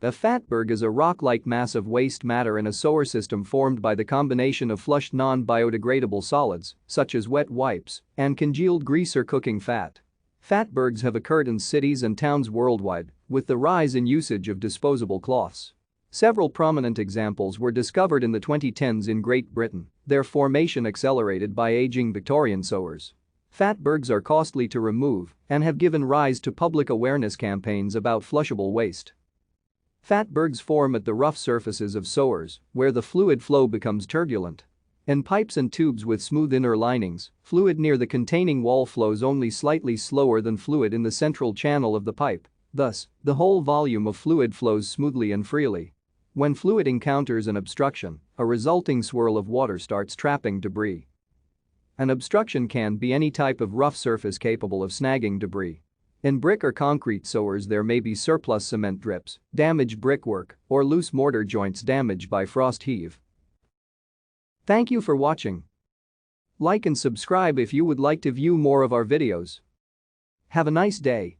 A Fatberg is a rock-like mass of waste matter in a sewer system formed by the combination of flushed non-biodegradable solids, such as wet wipes, and congealed grease or cooking fat. Fatbergs have occurred in cities and towns worldwide, with the rise in usage of disposable cloths. Several prominent examples were discovered in the 2010s in Great Britain, their formation accelerated by aging Victorian sewers. Fatbergs are costly to remove and have given rise to public awareness campaigns about flushable waste. Fatbergs form at the rough surfaces of sewers, where the fluid flow becomes turbulent. In pipes and tubes with smooth inner linings, fluid near the containing wall flows only slightly slower than fluid in the central channel of the pipe. Thus, the whole volume of fluid flows smoothly and freely. When fluid encounters an obstruction, a resulting swirl of water starts trapping debris. An obstruction can be any type of rough surface capable of snagging debris. In brick or concrete sewers there may be surplus cement drips, damaged brickwork, or loose mortar joints damaged by frost heave. Thank you for watching. Like and subscribe if you would like to view more of our videos. Have a nice day.